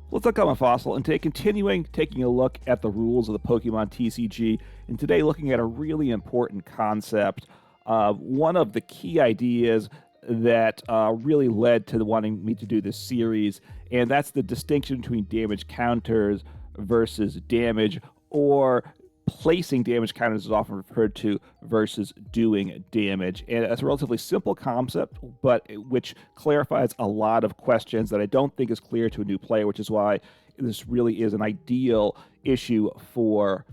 Let's look at my fossil and today taking a look at the rules of the Pokemon TCG, and today looking at a really important concept. One of the key ideas that really led to wanting me to do this series, and that's the distinction between damage counters versus damage, or placing damage counters is often referred to versus doing damage. And it's a relatively simple concept, but which clarifies a lot of questions that I don't think is clear to a new player, which is why this really is an ideal issue for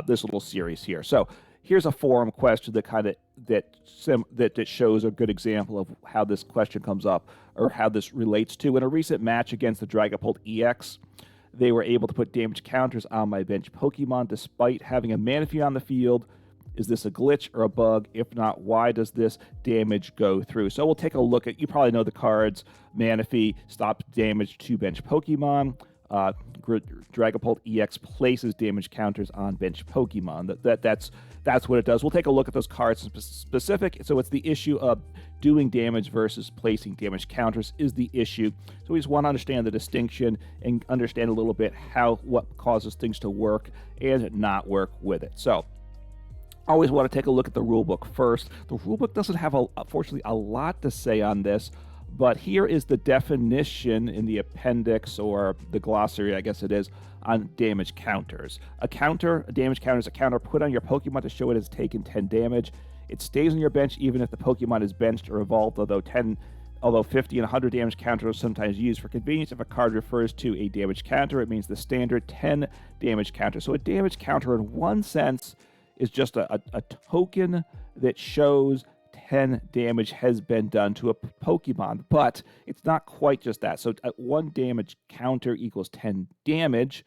this little series here. So here's a forum question that shows a good example of how this question comes up, or how this relates to. In a recent match against the Dragapult EX, they were able to put damage counters on my bench Pokemon despite having a Manaphy on the field. Is this a glitch or a bug? If not, why does this damage go through? So we'll take a look at, you probably know the cards. Manaphy stops damage to bench Pokemon. Dragapult EX places damage counters on bench Pokemon. That's what it does. We'll take a look at those cards specific. So it's the issue of doing damage versus placing damage counters is the issue. So we just want to understand the distinction and understand a little bit what causes things to work and not work with it. So always want to take a look at the rulebook first. The rulebook doesn't have, unfortunately, a lot to say on this, but here is the definition in the appendix, or the glossary, I guess it is, on damage counters. A damage counter is a counter put on your Pokemon to show it has taken 10 damage. It stays on your bench even if the Pokemon is benched or evolved, although 50 and 100 damage counters are sometimes used for convenience. If a card refers to a damage counter, it means the standard 10 damage counter. So a damage counter, in one sense, is just a token that shows 10 damage has been done to a Pokemon, but it's not quite just that. So one damage counter equals 10 damage,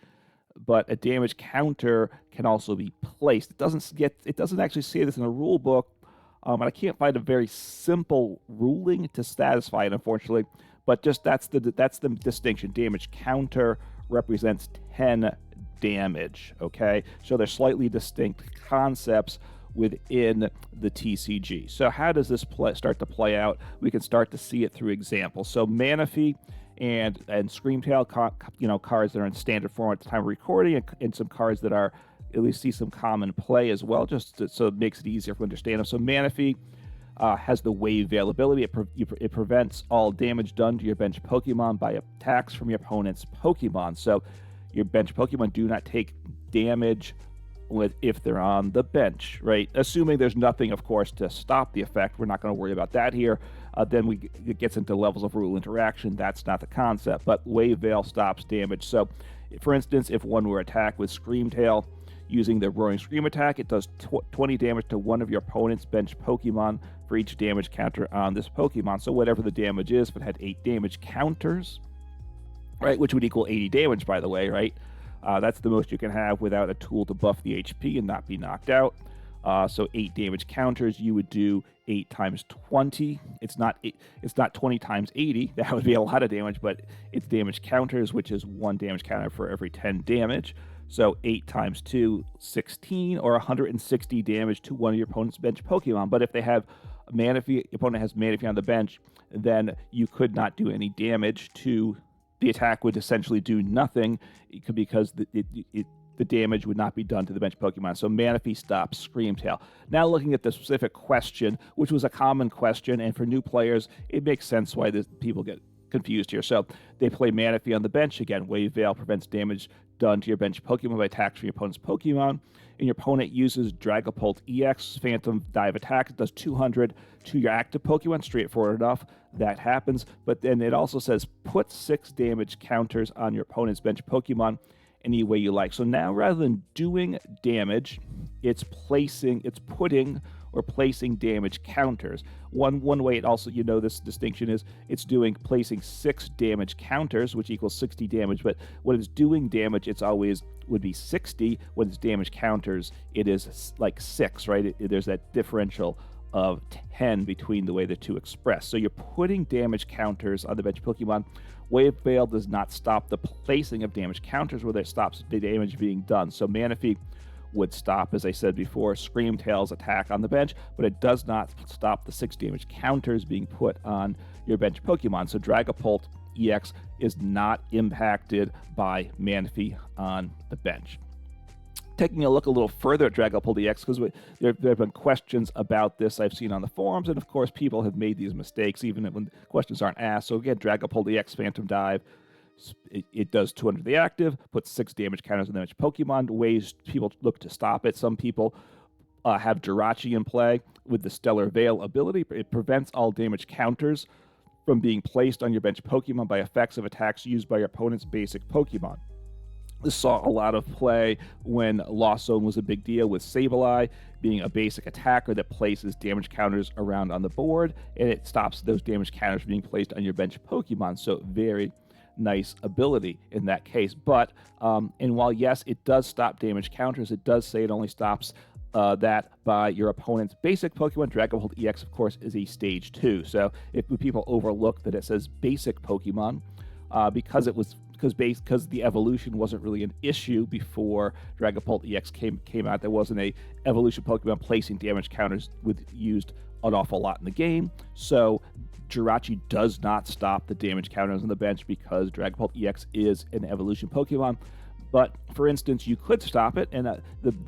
but a damage counter can also be placed. It doesn't actually say this in the rule book, and I can't find a very simple ruling to satisfy it, unfortunately. But just that's the distinction. Damage counter represents 10 damage. Okay, so they're slightly distinct concepts within the TCG. So how does this start to play out? We can start to see it through examples. So Manaphy and Screamtail, cards that are in standard form at the time of recording, and some cards that are at least see some common play as well, so it makes it easier to understand them. So Manaphy has the wave availability. It prevents all damage done to your bench Pokemon by attacks from your opponent's Pokemon. So your bench Pokemon do not take damage if they're on the bench, right? Assuming there's nothing, of course, to stop the effect. We're not going to worry about that here. Then it gets into levels of rule interaction. That's not the concept, but Wave Veil stops damage. So, for instance, if one were attacked with Screamtail using the Roaring Scream attack, it does 20 damage to one of your opponent's bench Pokemon for each damage counter on this Pokemon. So whatever the damage is, if it had 8 damage counters, right, which would equal 80 damage, by the way, right? That's the most you can have without a tool to buff the HP and not be knocked out. So 8 damage counters, you would do 8 times 20. It's not 20 times 80. That would be a lot of damage, but it's damage counters, which is 1 damage counter for every 10 damage. So 8 times 2, 16, or 160 damage to one of your opponent's bench Pokemon. But if they have Manaphy, your opponent has Manaphy on the bench, then you could not do any damage to. The attack would essentially do nothing because the damage would not be done to the bench Pokemon. So Manaphy stops Screamtail. Now looking at the specific question, which was a common question, and for new players, it makes sense why people get confused here. So they play Manaphy on the bench. Again, Wave Veil prevents damage done to your bench Pokemon by attacks from your opponent's Pokemon. And your opponent uses Dragapult EX Phantom Dive attack. It does 200 to your active Pokemon. Straightforward enough. That happens. But then it also says put 6 damage counters on your opponent's bench Pokemon any way you like. So now rather than doing damage, it's putting or placing damage counters. One way it also, this distinction is it's placing 6 damage counters, which equals 60 damage, but when it's doing damage, it's always would be 60. When it's damage counters, it is like 6, right? There's that differential of 10 between the way the two express. So you're putting damage counters on the bench Pokemon. Wave Veil does not stop the placing of damage counters, where it stops the damage being done. So Manaphy would stop, as I said before, Screamtail's attack on the bench, but it does not stop the 6 damage counters being put on your bench Pokemon. So Dragapult EX is not impacted by Manaphy on the bench. Taking a look a little further at Dragapult EX, because there have been questions about this I've seen on the forums, and of course people have made these mistakes even when questions aren't asked. So again, Dragapult EX Phantom Dive, it does 200 the active, puts 6 damage counters on damage Pokemon, ways people look to stop it. Some people have Jirachi in play with the Stellar Veil ability. It prevents all damage counters from being placed on your bench Pokemon by effects of attacks used by your opponent's basic Pokemon. This saw a lot of play when Lost Zone was a big deal, with Sableye being a basic attacker that places damage counters around on the board, and it stops those damage counters from being placed on your bench Pokemon. So very nice ability in that case. But, and while yes, it does stop damage counters, it does say it only stops that by your opponent's basic Pokemon. Dragapult EX, of course, is a stage 2. So if people overlook that it says basic Pokemon, because the evolution wasn't really an issue before Dragapult EX came out. There wasn't a evolution Pokemon placing damage counters used an awful lot in the game. So Jirachi does not stop the damage counters on the bench because Dragapult EX is an evolution Pokemon. But, for instance, you could stop it, and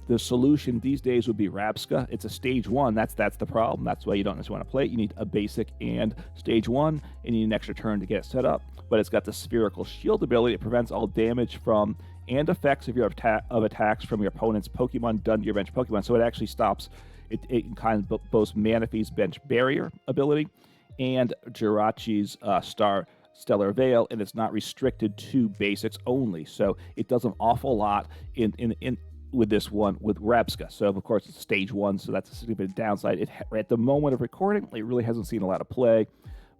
the solution these days would be Rabsca. It's a stage 1. That's the problem. That's why you don't necessarily want to play it. You need a basic and stage 1, and you need an extra turn to get it set up. But it's got the Spherical Shield ability. It prevents all damage from and effects of attacks from your opponent's Pokemon done to your bench Pokemon. So it actually stops. It kind of both Manaphy's bench barrier ability and Jirachi's Stellar Veil, and it's not restricted to basics only. So it does an awful lot in with this one with Rabsca. So of course it's stage 1, so that's a significant downside. At the moment of recording, it really hasn't seen a lot of play,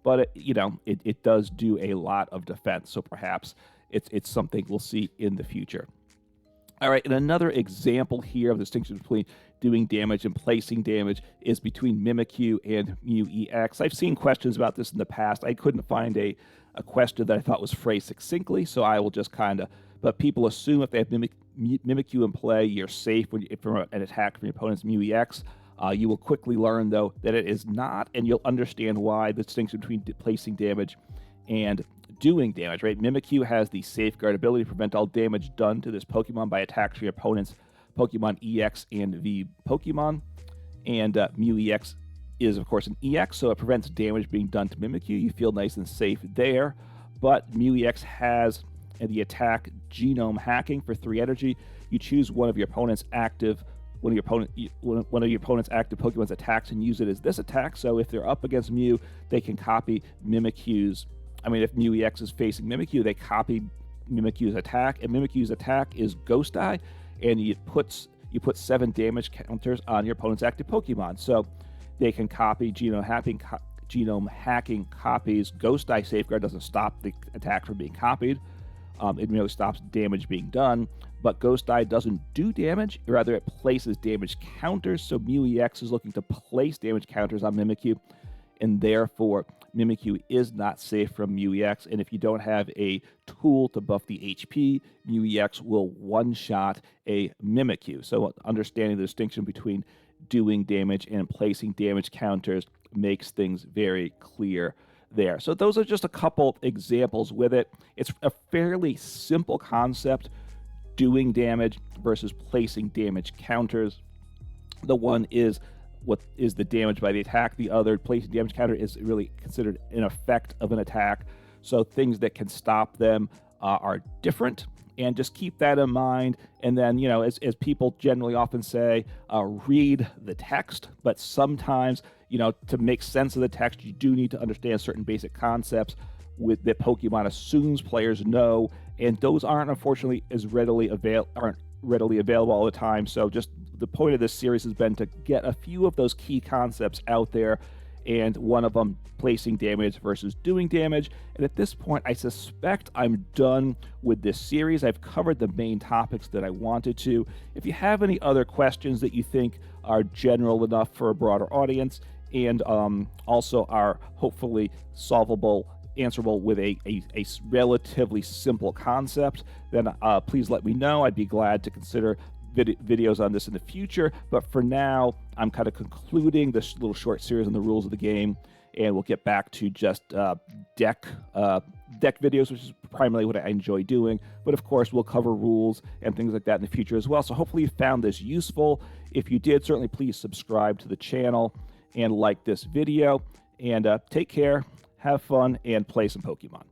but it does do a lot of defense. So perhaps it's something we'll see in the future. All right, and another example here of the distinction between doing damage and placing damage is between Mimikyu and Mew EX. I've seen questions about this in the past. I couldn't find a question that I thought was phrased succinctly, so I will just but people assume if they have Mimikyu in play, you're safe from an attack from your opponent's Mew EX. You will quickly learn, though, that it is not, and you'll understand why the distinction between placing damage and doing damage, right? Mimikyu has the Safeguard ability to prevent all damage done to this Pokemon by attacks from your opponent's Pokemon EX and V Pokemon. And Mew EX is, of course, an EX, so it prevents damage being done to Mimikyu. You feel nice and safe there. But Mew EX has the attack Genome Hacking for 3 energy. You choose one of your opponent's active Pokemon's attacks and use it as this attack. So if they're up against Mew, they can copy Mimikyu's. If Mew EX is facing Mimikyu, they copy Mimikyu's attack, and Mimikyu's attack is Ghost Eye, and you put 7 damage counters on your opponent's active Pokemon. So they can copy Genome Hacking copies Ghost Eye. Safeguard doesn't stop the attack from being copied. It merely stops damage being done. But Ghost Eye doesn't do damage, rather it places damage counters. So Mew EX is looking to place damage counters on Mimikyu, and therefore Mimikyu is not safe from Mew EX. And if you don't have a tool to buff the HP, Mew EX will one-shot a Mimikyu. So understanding the distinction between doing damage and placing damage counters makes things very clear there. So those are just a couple examples with it. It's a fairly simple concept, doing damage versus placing damage counters. The one is what is the damage by the attack. The other, placing damage counter, is really considered an effect of an attack. So things that can stop them are different, and just keep that in mind. And then, as people generally often say, read the text, but sometimes, to make sense of the text, you do need to understand certain basic concepts that Pokemon assumes players know, and those aren't unfortunately readily available all the time. So just the point of this series has been to get a few of those key concepts out there, and one of them placing damage versus doing damage. And at this point, I suspect I'm done with this series. I've covered the main topics that I wanted to. If you have any other questions that you think are general enough for a broader audience, and also are hopefully answerable with a relatively simple concept, then please let me know. I'd be glad to consider videos on this in the future, but for now I'm kind of concluding this little short series on the rules of the game, and we'll get back to just deck deck videos, which is primarily what I enjoy doing. But of course, we'll cover rules and things like that in the future as well. So hopefully you found this useful. If you did, certainly please subscribe to the channel and like this video. And take care, have fun, and play some Pokemon.